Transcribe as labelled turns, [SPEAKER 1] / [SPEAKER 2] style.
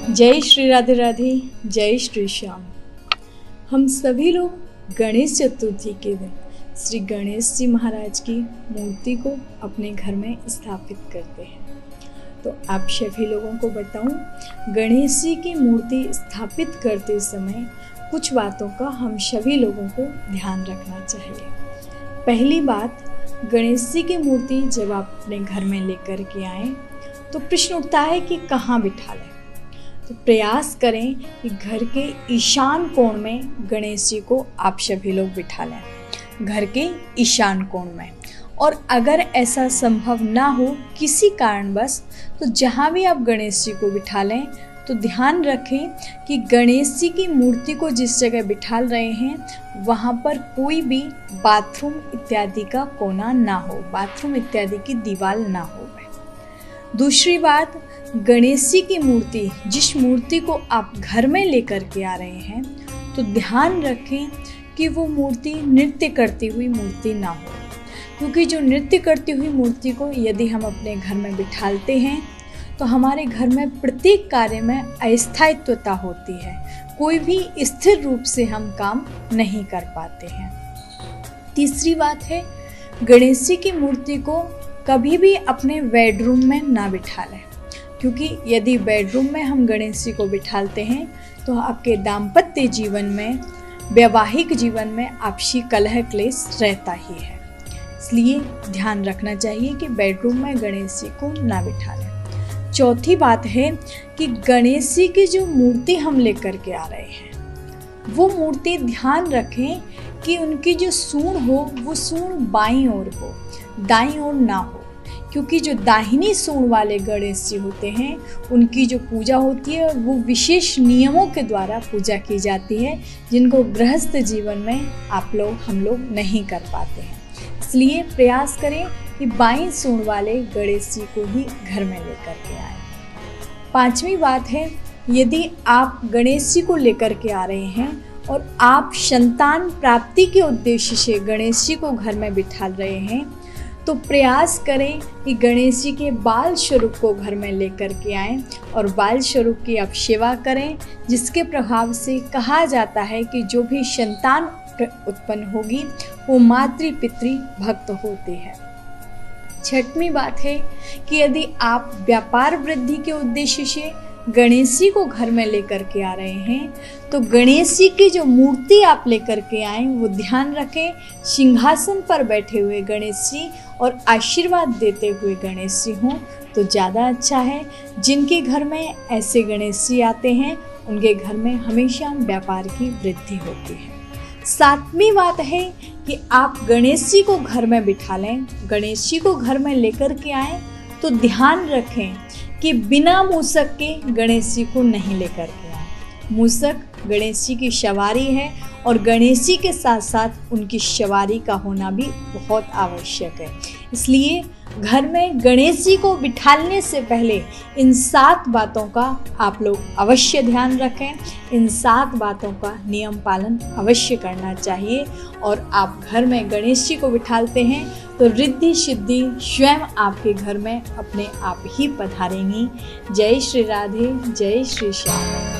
[SPEAKER 1] जय श्री राधे राधे, जय श्री श्याम। हम सभी लोग गणेश चतुर्थी के दिन श्री गणेश जी महाराज की मूर्ति को अपने घर में स्थापित करते हैं। तो आप सभी लोगों को बताऊं, गणेश जी की मूर्ति स्थापित करते समय कुछ बातों का हम सभी लोगों को ध्यान रखना चाहिए। पहली बात, गणेश जी की मूर्ति जब आप अपने घर में लेकर के आएँ तो प्रश्न उठता है कि कहाँ बिठा लें। तो प्रयास करें कि घर के ईशान कोण में गणेश जी को आप सभी लोग बिठा लें, घर के ईशान कोण में। और अगर ऐसा संभव ना हो किसी कारणवश, तो जहाँ भी आप गणेश जी को बिठा लें तो ध्यान रखें कि गणेश जी की मूर्ति को जिस जगह बिठा रहे हैं वहाँ पर कोई भी बाथरूम इत्यादि का कोना ना हो, बाथरूम इत्यादि की दीवार ना हो। दूसरी बात, गणेश जी की मूर्ति, जिस मूर्ति को आप घर में लेकर के आ रहे हैं, तो ध्यान रखें कि वो मूर्ति नृत्य करती हुई मूर्ति ना हो, क्योंकि जो नृत्य करती हुई मूर्ति को यदि हम अपने घर में बिठाते हैं तो हमारे घर में प्रत्येक कार्य में अस्थायित्वता होती है, कोई भी स्थिर रूप से हम काम नहीं कर पाते हैं। तीसरी बात है, गणेश जी की मूर्ति को कभी भी अपने बेडरूम में ना बिठा लें, क्योंकि यदि बेडरूम में हम गणेश जी को बिठाते हैं तो आपके दाम्पत्य जीवन में, वैवाहिक जीवन में आपसी कलह क्लेश रहता ही है। इसलिए ध्यान रखना चाहिए कि बेडरूम में गणेश जी को ना बिठा लें। चौथी बात है कि गणेश जी की जो मूर्ति हम लेकर के आ रहे हैं वो मूर्ति, ध्यान रखें कि उनकी जो सूंड हो वो सूंड बाईं ओर हो, दाईं ओर ना हो, क्योंकि जो दाहिनी सूंड वाले गणेश जी होते हैं उनकी जो पूजा होती है वो विशेष नियमों के द्वारा पूजा की जाती है, जिनको गृहस्थ जीवन में हम लोग नहीं कर पाते हैं। इसलिए प्रयास करें कि बाईं सूंड वाले गणेश जी को ही घर में लेकर के आएं। पांचवी बात है, यदि आप गणेश जी को लेकर के आ रहे हैं और आप संतान प्राप्ति के उद्देश्य से गणेश जी को घर में बिठा रहे हैं, तो प्रयास करें कि गणेश जी के बाल स्वरूप को घर में लेकर के आएं और बाल स्वरूप की आप सेवा करें, जिसके प्रभाव से कहा जाता है कि जो भी संतान उत्पन्न होगी वो मातृ पितृ भक्त होते हैं। छठवीं बात है कि यदि आप व्यापार वृद्धि के उद्देश्य से गणेश जी को घर में लेकर के आ रहे हैं तो गणेश जी की जो मूर्ति आप लेकर के आएं वो ध्यान रखें सिंहासन पर बैठे हुए गणेश जी और आशीर्वाद देते हुए गणेश जी हों तो ज़्यादा अच्छा है। जिनके घर में ऐसे गणेश जी आते हैं उनके घर में हमेशा व्यापार की वृद्धि होती है। सातवीं बात है कि आप गणेश जी को घर में बिठा लें, गणेश जी को घर में लेकर के आएँ तो ध्यान रखें कि बिना मूसक के गणेश जी को नहीं लेकर के आए। मूसक गणेश जी की सवारी है और गणेश जी के साथ साथ उनकी सवारी का होना भी बहुत आवश्यक है। इसलिए घर में गणेश जी को बिठाने से पहले इन 7 बातों का आप लोग अवश्य ध्यान रखें। इन 7 बातों का नियम पालन अवश्य करना चाहिए और आप घर में गणेश जी को बिठाते हैं तो रिद्धि सिद्धि स्वयं आपके घर में अपने आप ही पधारेंगी। जय श्री राधे, जय श्री श्याम।